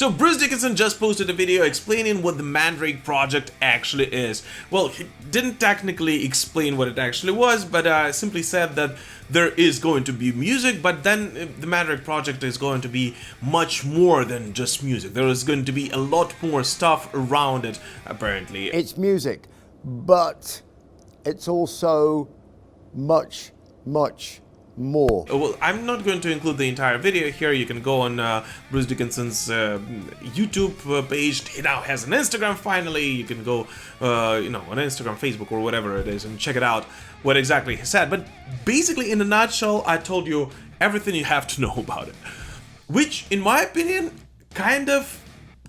So Bruce Dickinson just posted a video explaining what the Mandrake Project actually is. Well, he didn't technically explain what it actually was, but simply said that there is going to be music, but then the Mandrake Project is going to be much more than just music. There is going to be a lot more stuff around it, apparently. It's music, but it's also much more. Well, I'm not going to include the entire video here. You can go on Bruce Dickinson's YouTube page. He now has an Instagram finally. You can go, on Instagram, Facebook, or whatever it is, and check it out what exactly he said. But basically, in a nutshell, I told you everything you have to know about it, which, in my opinion, kind of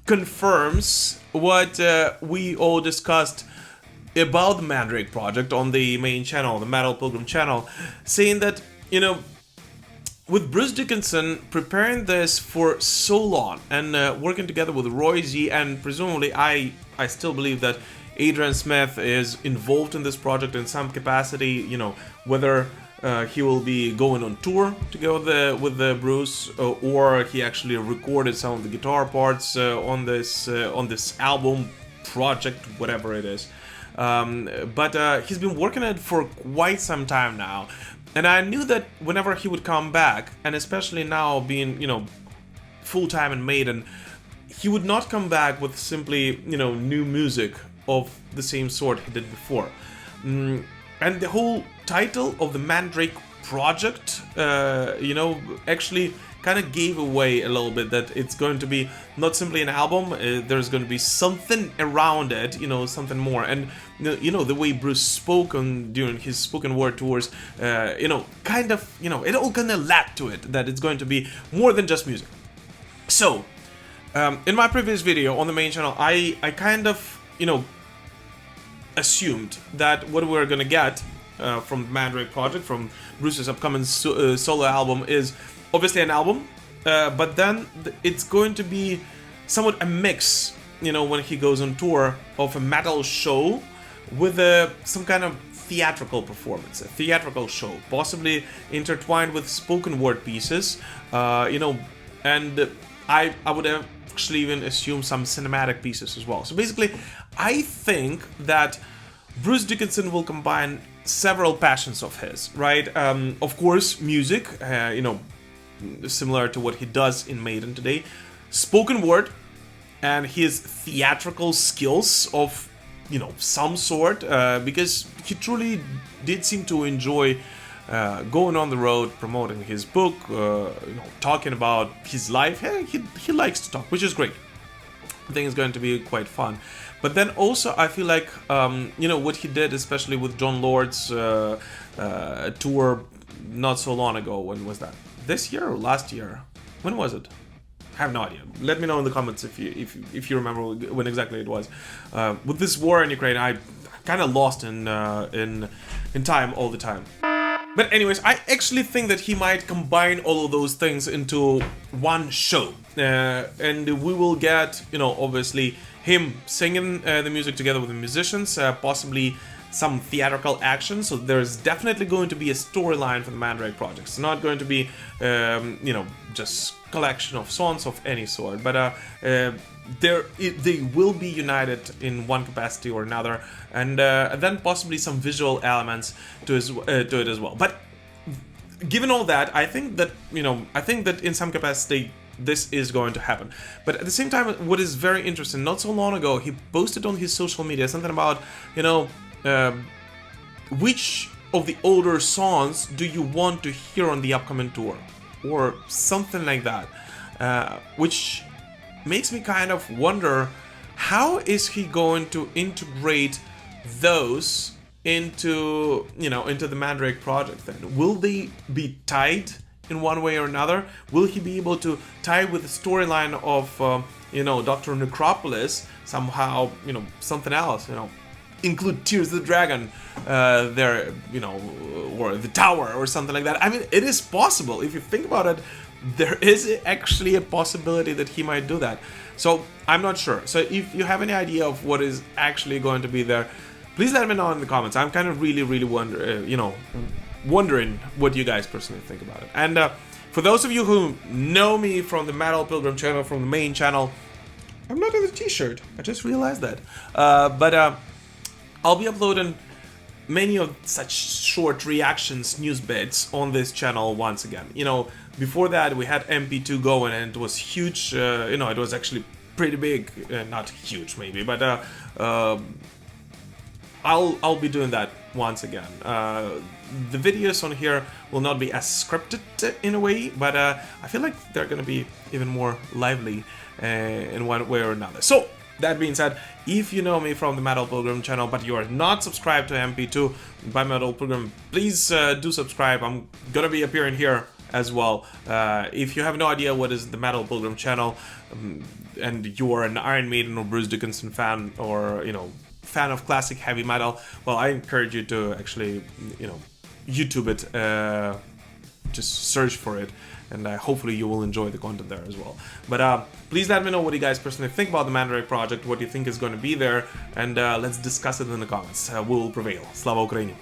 confirms what we all discussed about the Mandrake Project on the main channel, the Metal Pilgrim channel, saying that, with Bruce Dickinson preparing this for so long and working together with Roy Z, and presumably I still believe that Adrian Smith is involved in this project in some capacity, whether he will be going on tour together with Bruce, or he actually recorded some of the guitar parts on this album project, whatever it is. But he's been working on it for quite some time now, and I knew that whenever he would come back, and especially now being, full-time in Maiden, he would not come back with simply, new music of the same sort he did before. And the whole title of the Mandrake Project, actually kind of gave away a little bit that it's going to be not simply an album, there's going to be something around it, something more. And, the way Bruce spoke during his spoken word tours, it all kind of led to it, that it's going to be more than just music. So, in my previous video on the main channel, I kind of, assumed that what we're going to get from the Mandrake Project, from Bruce's upcoming solo album, is obviously an album, but then it's going to be somewhat a mix, when he goes on tour, of a metal show with some kind of theatrical performance, a theatrical show, possibly intertwined with spoken word pieces, and I would actually even assume some cinematic pieces as well. So basically, I think that Bruce Dickinson will combine several passions of his, right? Of course, music, similar to what he does in Maiden today, spoken word, and his theatrical skills of, some sort, because he truly did seem to enjoy going on the road, promoting his book, talking about his life. Hey, he likes to talk, which is great. I think it's going to be quite fun. But then also, I feel like, what he did, especially with John Lord's tour not so long ago. When was that? This year or last year? When was it? I have no idea. Let me know in the comments if you remember when exactly it was. With this war in Ukraine, I kind of lost in time all the time. But anyways, I actually think that he might combine all of those things into one show, and we will get, obviously him singing the music together with the musicians, possibly some theatrical action. So there's definitely going to be a storyline for the Mandrake Project. It's not going to be, just collection of songs of any sort, but they will be united in one capacity or another, and then possibly some visual elements to it as well. But given all that, I think that in some capacity this is going to happen. But at the same time, what is very interesting, not so long ago, he posted on his social media something about, which of the older songs do you want to hear on the upcoming tour, or something like that, which makes me kind of wonder, how is he going to integrate those into the Mandrake Project then? Will they be tied in one way or another? Will he be able to tie with the storyline of Dr. Necropolis somehow, something else, include Tears of the Dragon there, or the Tower or something like that? I mean, it is possible. If you think about it, there is actually a possibility that he might do that. So I'm not sure. So if you have any idea of what is actually going to be there, please let me know in the comments. I'm kind of really wondering what you guys personally think about it. And For those of you who know me from the Metal Pilgrim channel, from the main channel, I'm not in the t-shirt. I just realized that. But I'll be uploading many of such short reactions, news bits on this channel once again. You know, before that we had MP2 going and it was huge. You know, it was actually pretty big. Not huge maybe, but I'll be doing that once again. The videos on here will not be as scripted in a way, but I feel like they're gonna be even more lively in one way or another. So, that being said, if you know me from the Metal Pilgrim channel, but you are not subscribed to MP2 by Metal Pilgrim, please do subscribe. I'm gonna be appearing here as well. If you have no idea what is the Metal Pilgrim channel, and you are an Iron Maiden or Bruce Dickinson fan, or, you know, fan of classic heavy metal, well, I encourage you to actually, you know, YouTube it, just search for it, and hopefully you will enjoy the content there as well. But please let me know what you guys personally think about the Mandrake Project, what you think is going to be there, and let's discuss it in the comments. We will prevail. Slava Ukraini!